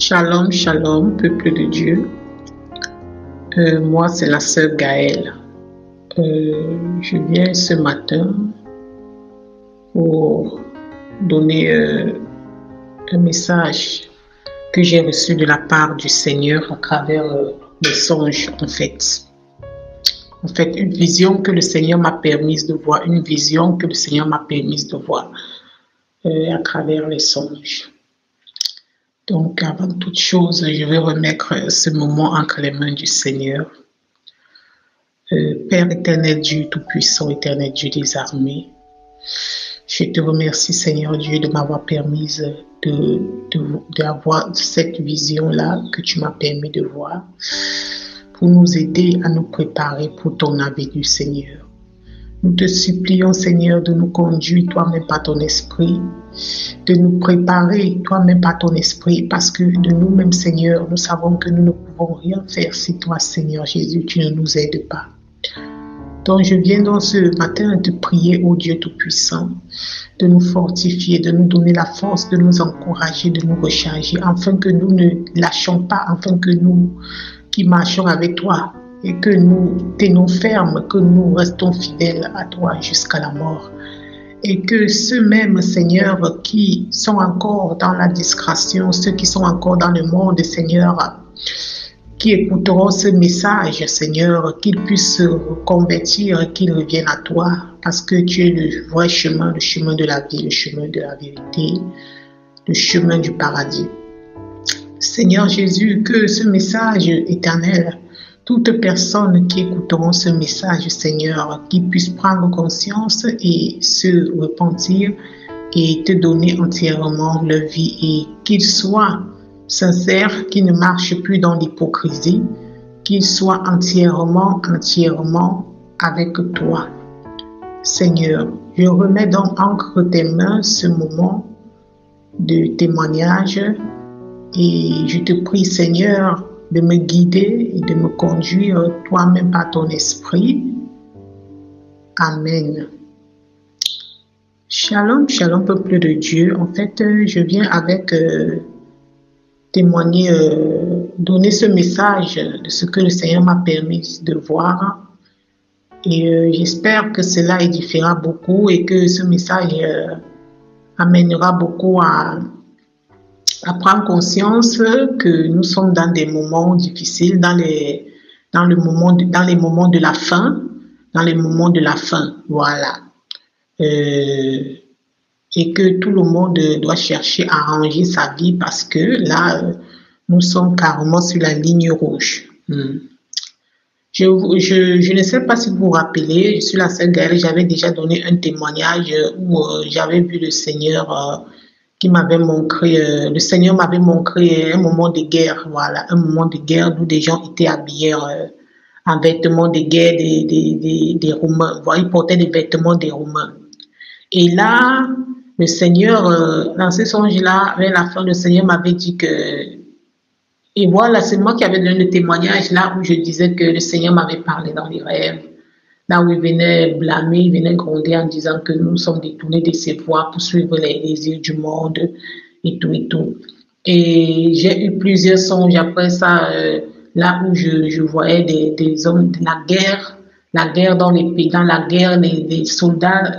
Shalom, shalom, peuple de Dieu. Moi, c'est la sœur Gaëlle. Je viens ce matin pour donner un message que j'ai reçu de la part du Seigneur à travers les songes, en fait. En fait, une vision que le Seigneur m'a permise de voir, à travers les songes. Donc, avant toute chose, je vais remettre ce moment entre les mains du Seigneur. Père éternel Dieu, tout-puissant, éternel Dieu des armées, je te remercie, Seigneur Dieu, de m'avoir permis d'avoir cette vision-là que tu m'as permis de voir pour nous aider à nous préparer pour ton avenue, Seigneur. Nous te supplions, Seigneur, de nous conduire toi-même par ton esprit, de nous préparer toi-même par ton esprit, parce que de nous-mêmes, Seigneur, nous savons que nous ne pouvons rien faire si toi, Seigneur Jésus, tu ne nous aides pas. Donc, je viens donc ce matin te prier, ô Dieu Tout-Puissant, de nous fortifier, de nous donner la force, de nous encourager, de nous recharger, afin que nous ne lâchons pas, afin que nous qui marchons avec toi, et que nous tenons ferme, que nous restons fidèles à toi jusqu'à la mort. Et que ceux-mêmes, Seigneur, qui sont encore dans la discrétion, ceux qui sont encore dans le monde, Seigneur, qui écouteront ce message, Seigneur, qu'ils puissent se reconvertir, qu'ils reviennent à toi, parce que tu es le vrai chemin, le chemin de la vie, le chemin de la vérité, le chemin du paradis. Seigneur Jésus, que ce message éternel, toutes personnes qui écouteront ce message, Seigneur, qui puissent prendre conscience et se repentir et te donner entièrement leur vie et qu'ils soient sincères, qu'ils ne marchent plus dans l'hypocrisie, qu'ils soient entièrement avec toi. Seigneur, je remets donc entre tes mains ce moment de témoignage et je te prie, Seigneur, de me guider et de me conduire toi-même par ton esprit. Amen. Shalom, shalom, peuple de Dieu. En fait, je viens avec témoigner, donner ce message de ce que le Seigneur m'a permis de voir. Et j'espère que cela édifiera beaucoup et que ce message amènera beaucoup à prendre conscience que nous sommes dans des moments difficiles, dans les moments de la fin, voilà. Et que tout le monde doit chercher à arranger sa vie parce que là, nous sommes carrément sur la ligne rouge. Je ne sais pas si vous vous rappelez, je suis la sœur Gaëlle, j'avais déjà donné un témoignage où j'avais vu le Seigneur qui m'avait montré, le Seigneur m'avait montré un moment de guerre, voilà, un moment de guerre où des gens étaient habillés en vêtements de guerre des Romains, voilà, ils portaient des vêtements des Romains. Et là, le Seigneur, dans ce songe-là, vers la fin, le Seigneur m'avait dit que, et voilà, c'est moi qui avais donné le témoignage là où je disais que le Seigneur m'avait parlé dans les rêves. Là où il venait blâmer, il venait gronder en disant que nous sommes détournés de ses voies pour suivre les désirs du monde et tout et tout. Et j'ai eu plusieurs songes après ça, là où je voyais des hommes de la guerre dans les pays, dans la guerre, des soldats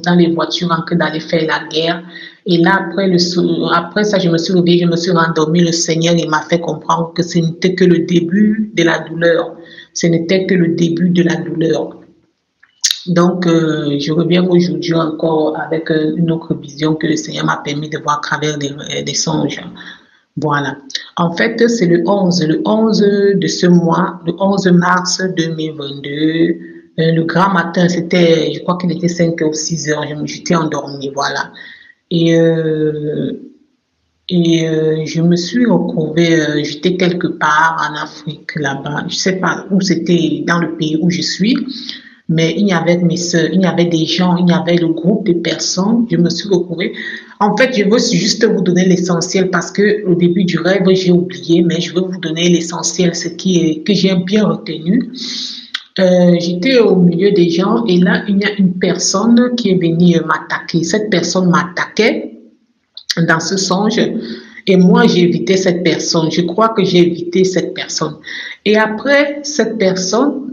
dans les voitures en train d'aller faire la guerre. Et là, après ça, je me suis réveillée, je me suis rendormie. Le Seigneur, il m'a fait comprendre que ce n'était que le début de la douleur. Ce n'était que le début de la douleur. Donc, je reviens aujourd'hui encore avec une autre vision que le Seigneur m'a permis de voir à travers des songes. Voilà. En fait, c'est le 11 de ce mois, le 11 mars 2022. Le grand matin, c'était, je crois qu'il était 5 ou 6 heures, j'étais endormie, voilà. Et je me suis retrouvée, j'étais quelque part en Afrique, là-bas. Je ne sais pas où c'était, dans le pays où je suis. Mais il y avait mes soeurs, il y avait des gens, il y avait le groupe de personnes. Je me suis retrouvée. En fait, je veux juste vous donner l'essentiel parce que au début du rêve, j'ai oublié, mais je veux vous donner l'essentiel, ce que j'ai bien retenu. J'étais au milieu des gens et là, il y a une personne qui est venue m'attaquer. Cette personne m'attaquait dans ce songe Et moi, j'ai évité cette personne. Je crois que j'ai évité cette personne. Et après cette personne,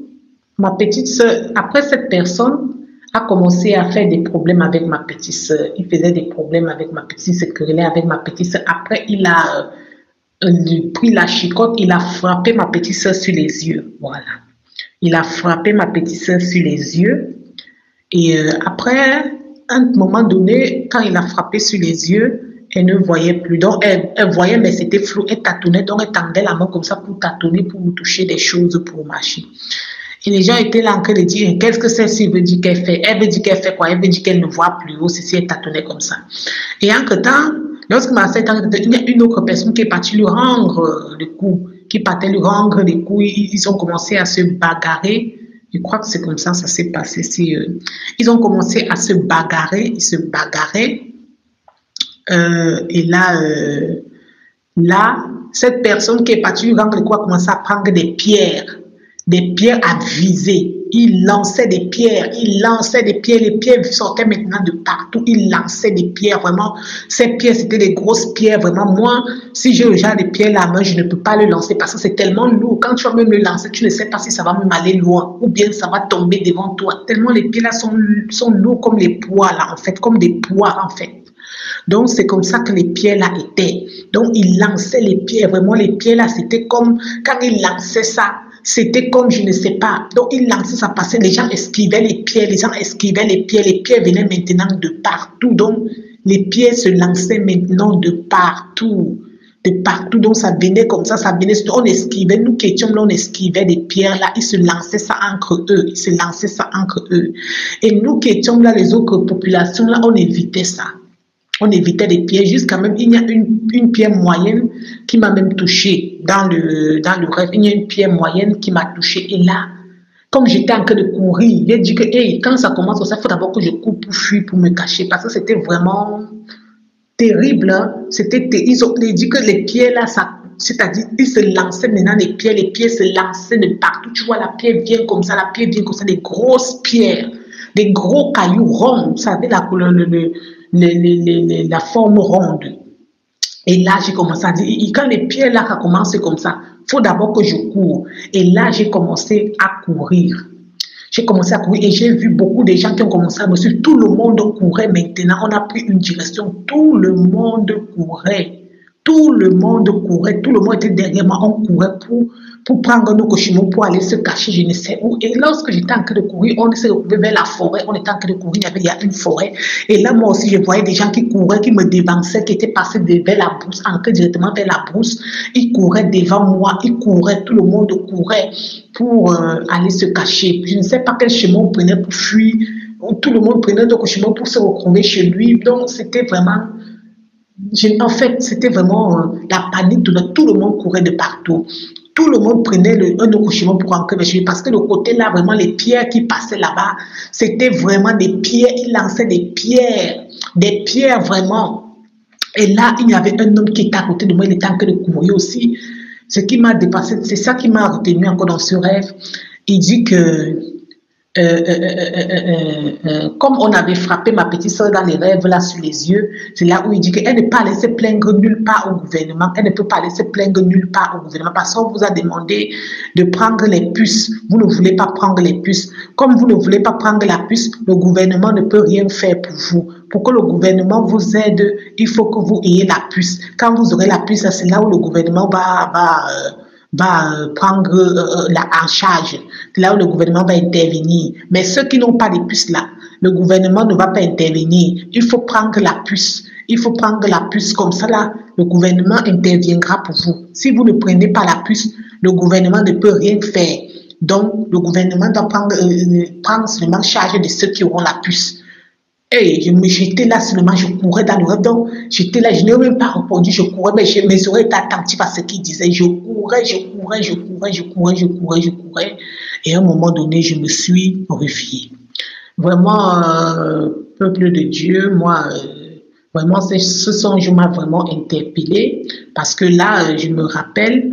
ma petite sœur, après cette personne a commencé à faire des problèmes avec ma petite sœur. Il faisait des problèmes avec ma petite sœur, se querellait avec ma petite sœur. Après, il a pris la chicotte, il a frappé ma petite sœur sur les yeux. Voilà. Il a frappé ma petite sœur sur les yeux. Et après, à un moment donné, quand il a frappé sur les yeux, elle ne voyait plus. Donc, elle voyait, mais c'était flou. Elle tâtonnait, donc elle tendait la main comme ça pour tâtonner, pour toucher des choses, pour marcher. Et les gens étaient là en train de dire, qu'est-ce que celle-ci veut dire qu'elle fait? Elle veut dire qu'elle fait quoi? Elle veut dire qu'elle ne voit plus. Ou si elle tâtonnait comme ça. Et entre-temps, lorsque ma sœur est en train de... il y a une autre personne qui est partie lui rendre le coup, qui partait lui rendre les coups. Ils ont commencé à se bagarrer. Je crois que c'est comme ça s'est passé. Ils ont commencé à se bagarrer, ils se bagarraient. Et là, cette personne qui est partie lui rendre le coup a commencé à prendre des pierres à viser. Il lançait des pierres, les pierres sortaient maintenant de partout, il lançait des pierres, vraiment, ces pierres c'était des grosses pierres, vraiment, moi, si j'ai le genre de pierres à la main, je ne peux pas le lancer parce que c'est tellement lourd, quand tu vas même le lancer, tu ne sais pas si ça va même aller loin, ou bien ça va tomber devant toi, tellement les pierres là sont lourds comme les poids là, en fait, comme des poids en fait. Donc, c'est comme ça que les pierres là étaient. Donc, il lançait les pierres, vraiment, les pierres là, c'était comme, quand il lançait ça, c'était comme, je ne sais pas. Donc, il lançait, ça passait, les gens esquivaient les pierres, les pierres venaient maintenant de partout. Donc, les pierres se lançaient maintenant de partout. Donc, ça venait comme ça venait, on esquivait, nous qui étions là, on esquivait des pierres là, ils se lançaient ça entre eux. Et nous qui étions là, les autres populations là, on évitait ça. On évitait des pierres, jusqu'à même, il y a une pierre moyenne qui m'a même touchée dans le rêve. Il y a une pierre moyenne qui m'a touchée. Et là, comme j'étais en train de courir, j'ai dit que hey, quand ça commence, il faut d'abord que je cours pour fuir, pour me cacher, parce que c'était vraiment terrible. Hein? Ils ont dit que les pierres là, c'est-à-dire, ils se lançaient maintenant, les pierres se lançaient de partout. Tu vois, la pierre vient comme ça, des grosses pierres, des gros cailloux ronds, vous savez, la couleur, la forme ronde. Et là, j'ai commencé à dire, quand les pierres là commencent comme ça, il faut d'abord que je cours. Et là, j'ai commencé à courir. Et j'ai vu beaucoup de gens qui ont commencé à me suivre. Tout le monde courait maintenant. On a pris une direction. Tout le monde courait. Tout le monde était derrière moi. On courait pour prendre nos cochimos, pour aller se cacher, je ne sais où. Et lorsque j'étais en train de courir, on s'est retrouvé vers la forêt. On était en train de courir, il y a une forêt. Et là, moi aussi, je voyais des gens qui couraient, qui me dévançaient, qui étaient passés vers la brousse, entrés directement vers la brousse. Ils couraient devant moi, tout le monde courait pour aller se cacher. Je ne sais pas quel chemin on prenait pour fuir. Tout le monde prenait d'autres chemins pour se retrouver chez lui. Donc, c'était vraiment... En fait, c'était vraiment la panique. Tout le monde courait de partout. Tout le monde prenait un autre chemin pour rentrer chez lui parce que le côté là, vraiment, les pierres qui passaient là-bas, c'était vraiment des pierres. Ils lançaient des pierres vraiment. Et là, il y avait un homme qui était à côté de moi, il était en train de courir aussi. Ce qui m'a dépassé, c'est ça qui m'a retenu encore dans ce rêve. Il dit que comme on avait frappé ma petite soeur dans les rêves là sur les yeux, c'est là où il dit qu'elle ne peut pas aller se plaindre nulle part au gouvernement. Elle ne peut pas aller se plaindre nulle part au gouvernement parce qu'on vous a demandé de prendre les puces. Vous ne voulez pas prendre les puces. Comme vous ne voulez pas prendre la puce, le gouvernement ne peut rien faire pour vous. Pour que le gouvernement vous aide, il faut que vous ayez la puce. Quand vous aurez la puce, c'est là où le gouvernement va prendre en charge. Là où le gouvernement va intervenir. Mais ceux qui n'ont pas de puces là, le gouvernement ne va pas intervenir. Il faut prendre la puce. Il faut prendre la puce comme ça là, le gouvernement interviendra pour vous. Si vous ne prenez pas la puce, le gouvernement ne peut rien faire. Donc, le gouvernement doit prendre seulement charge de ceux qui auront la puce. Et j'étais là seulement, je courais dans le rêve. Donc, j'étais là, je n'ai même pas répondu, je courais, mais mes oreilles étaient attentives à ce qu'il disait. Je courais. Et à un moment donné, je me suis réveillée. Vraiment, peuple de Dieu, moi, vraiment, ce songe m'a vraiment interpellée parce que là, je me rappelle,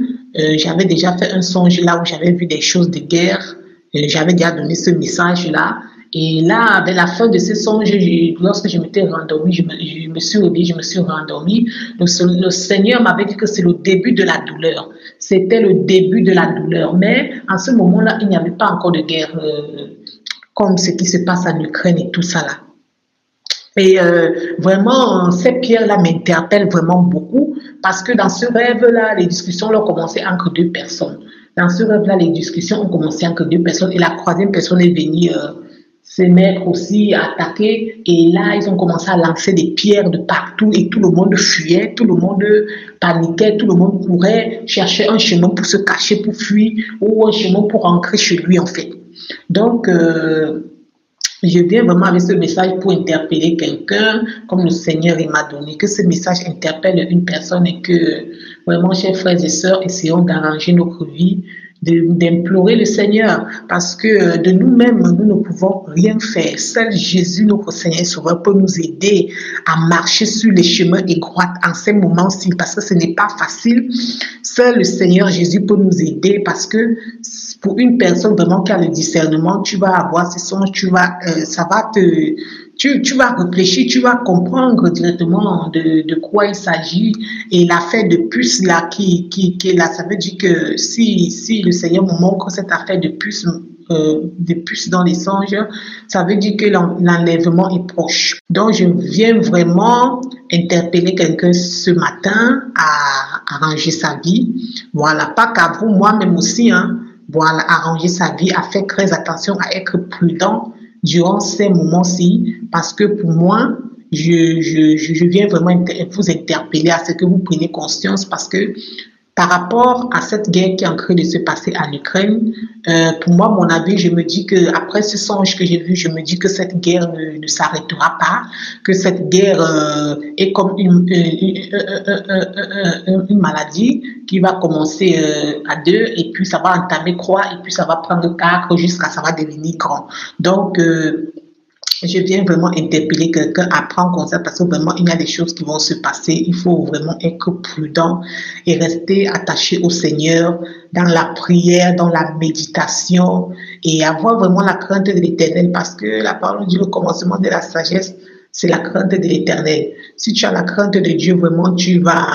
j'avais déjà fait un songe là où j'avais vu des choses de guerre. J'avais déjà donné ce message-là. Et là, vers la fin de ce songe, lorsque je m'étais rendormie, je me suis réveillée, je me suis rendormie. Le Seigneur m'avait dit que c'est le début de la douleur. C'était le début de la douleur. Mais en ce moment-là, il n'y avait pas encore de guerre comme ce qui se passe en Ukraine et tout ça là. Et vraiment, ces pierres-là m'interpellent vraiment beaucoup parce que dans ce rêve-là, les discussions ont commencé entre deux personnes. Dans ce rêve-là, les discussions ont commencé entre deux personnes et la troisième personne est venue se mettre aussi à attaquer. Et là, ils ont commencé à lancer des pierres de partout et tout le monde fuyait, tout le monde paniquait, tout le monde courait, cherchait un chemin pour se cacher, pour fuir ou un chemin pour rentrer chez lui en fait. Donc, je viens vraiment avec ce message pour interpeller quelqu'un, comme le Seigneur m'a donné, que ce message interpelle une personne et que vraiment, chers frères et sœurs, essayons d'arranger notre vie, d'implorer le Seigneur, parce que de nous-mêmes, nous ne pouvons rien faire. Seul Jésus, notre Seigneur Sauveur, peut nous aider à marcher sur les chemins étroits en ces moments-ci, parce que ce n'est pas facile. Seul le Seigneur Jésus peut nous aider, parce que pour une personne vraiment qui a le discernement, tu vas avoir ces songes, ça va tu vas réfléchir, tu vas comprendre directement de quoi il s'agit. Et l'affaire de puce là, qui est là, ça veut dire que si le Seigneur me montre cette affaire de puce dans les songes, ça veut dire que l'enlèvement est proche. Donc, je viens vraiment interpeller quelqu'un ce matin à arranger sa vie. Voilà, pas qu'à vous, moi-même aussi, hein. Voilà, arranger sa vie, à faire très attention, à être prudent durant ces moments-ci, parce que pour moi, je viens vraiment vous interpeller à ce que vous preniez conscience, parce que par rapport à cette guerre qui est en train de se passer en Ukraine, pour moi, mon avis, je me dis que après ce songe que j'ai vu, je me dis que cette guerre ne s'arrêtera pas, que cette guerre est comme une maladie qui va commencer à 2 et puis ça va entamer 3 et puis ça va prendre 4 jusqu'à ça va devenir grand. Donc, je viens vraiment interpeller quelqu'un à prendre conscience parce que vraiment, il y a des choses qui vont se passer. Il faut vraiment être prudent et rester attaché au Seigneur dans la prière, dans la méditation et avoir vraiment la crainte de l'Éternel parce que la parole dit le commencement de la sagesse, c'est la crainte de l'Éternel. Si tu as la crainte de Dieu, vraiment, tu vas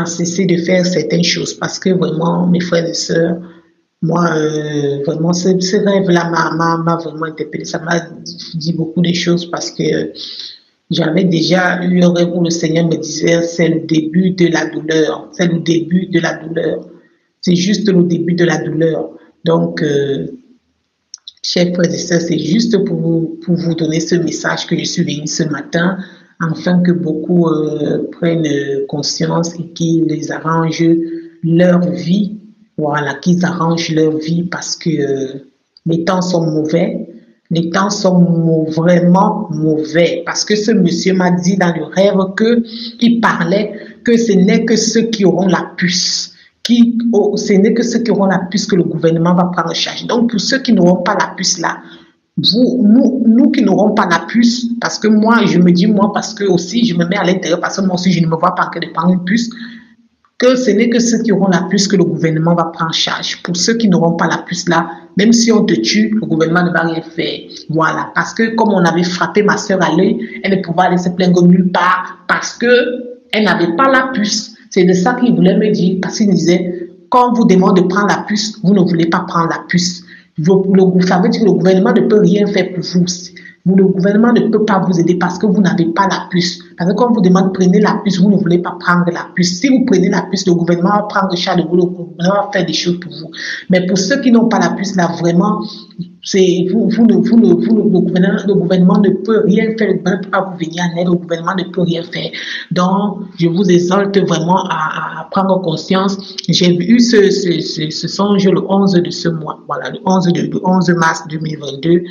cesser de faire certaines choses parce que vraiment, mes frères et sœurs, moi, vraiment, ce rêve-là m'a vraiment interpellé. Ça m'a dit beaucoup de choses parce que j'avais déjà eu un rêve où le Seigneur me disait c'est le début de la douleur. C'est le début de la douleur. C'est juste le début de la douleur. Donc, chers frères et sœurs, c'est juste pour vous donner ce message que je suis venue ce matin, afin que beaucoup prennent conscience et qu'ils les arrangent leur vie. Voilà, qu'ils arrangent leur vie parce que les temps sont mauvais. Les temps sont vraiment mauvais parce que ce monsieur m'a dit dans le rêve qu'il parlait que ce n'est que ceux qui auront la puce. Ce n'est que ceux qui auront la puce que le gouvernement va prendre en charge. Donc, pour ceux qui n'auront pas la puce là, nous qui n'aurons pas la puce, parce que moi, je me dis, moi, parce que aussi, je me mets à l'intérieur, parce que moi aussi, je ne me vois pas que de prendre une puce, que ce n'est que ceux qui auront la puce que le gouvernement va prendre en charge. Pour ceux qui n'auront pas la puce là, même si on te tue, le gouvernement ne va rien faire. Voilà, parce que comme on avait frappé ma soeur à l'œil, elle ne pouvait aller se plaindre nulle part parce qu'elle n'avait pas la puce. C'est de ça qu'il voulait me dire, parce qu'il disait, quand on vous demande de prendre la puce, vous ne voulez pas prendre la puce. Ça veut dire que le gouvernement ne peut rien faire pour vous. Le gouvernement ne peut pas vous aider parce que vous n'avez pas la puce. Parce que quand on vous demande de prendre la puce, vous ne voulez pas prendre la puce. Si vous prenez la puce, le gouvernement va prendre charge de vous, le gouvernement va faire des choses pour vous. Mais pour ceux qui n'ont pas la puce, là, vraiment, le gouvernement ne peut rien faire, le gouvernement ne peut pas vous venir en aide, le gouvernement ne peut rien faire. Donc, je vous exhorte vraiment à prendre conscience. J'ai eu ce songe le 11 de ce mois, voilà, le 11 mars 2022.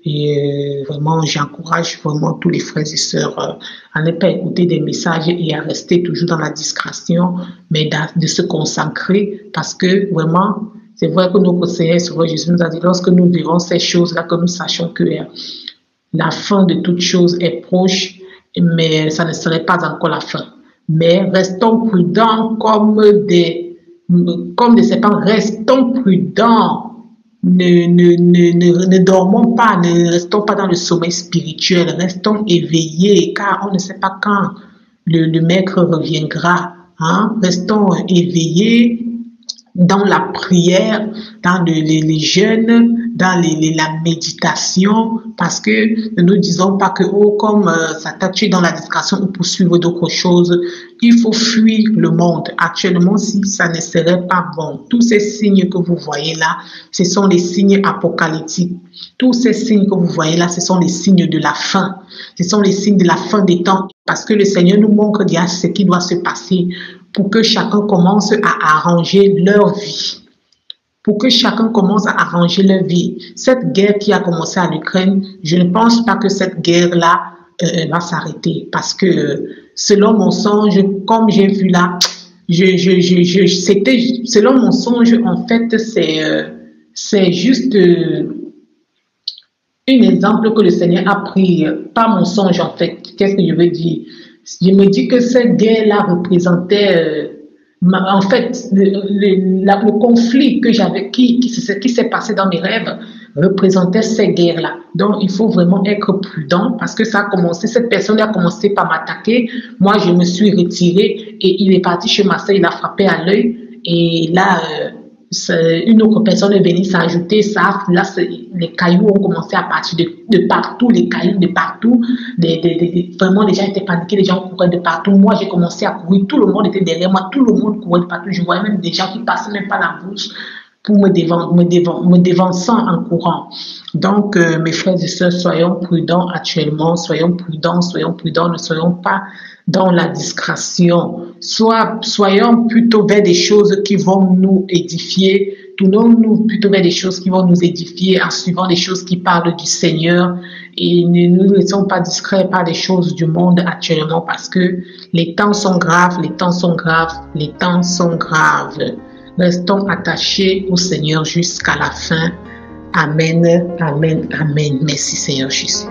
Et vraiment, j'encourage vraiment tous les frères et sœurs à ne pas écouter des messages et à rester toujours dans la discrétion, mais de se consacrer parce que vraiment, c'est vrai que notre Seigneur Jésus nous a dit, lorsque nous verrons ces choses-là, que nous sachions que la fin de toutes choses est proche, mais ça ne serait pas encore la fin. Mais restons prudents comme des serpents, restons prudents. ne dormons pas, ne restons pas dans le sommeil spirituel, restons éveillés, car on ne sait pas quand le maître reviendra. Hein? Restons éveillés dans la prière, dans les jeûnes, dans la méditation, parce que ne nous disons pas que, oh, comme Satan, tu es dans la distraction ou poursuivre d'autres choses, il faut fuir le monde. Actuellement, si ça ne serait pas bon, tous ces signes que vous voyez là, ce sont les signes apocalyptiques. Tous ces signes que vous voyez là, ce sont les signes de la fin. Ce sont les signes de la fin des temps, parce que le Seigneur nous montre déjà ce qui doit se passer pour que chacun commence à arranger leur vie. Pour que chacun commence à arranger leur vie. Cette guerre qui a commencé en Ukraine, je ne pense pas que cette guerre-là va s'arrêter. Parce que selon mon songe, comme j'ai vu là, selon mon songe, en fait, c'est juste un exemple que le Seigneur a pris, pas mon songe en fait. Qu'est-ce que je veux dire? Je me dis que cette guerre-là représentait, en fait, le conflit que j'avais, qui s'est passé dans mes rêves, représentait ces guerres-là. Donc, il faut vraiment être prudent parce que ça a commencé, cette personne a commencé par m'attaquer. Moi, je me suis retirée et il est parti chez ma soeur, il a frappé à l'œil. Et là, une autre personne est venue s'ajouter, ça, là, les cailloux ont commencé à partir de partout, les cailloux de partout, vraiment les gens étaient paniqués, les gens couraient de partout, moi j'ai commencé à courir, tout le monde était derrière moi, tout le monde courait de partout, je voyais même des gens qui passaient même pas la bouche pour me dévançant en courant. Donc, mes frères et sœurs, soyons prudents actuellement, soyons prudents, ne soyons pas dans la discrétion. Soyons plutôt vers des choses qui vont nous édifier. Tournons-nous plutôt vers des choses qui vont nous édifier en suivant des choses qui parlent du Seigneur. Et ne nous laissons pas distraits par des choses du monde actuellement parce que les temps sont graves, les temps sont graves, les temps sont graves. Restons attachés au Seigneur jusqu'à la fin. Amen, amen, amen. Merci Seigneur Jésus.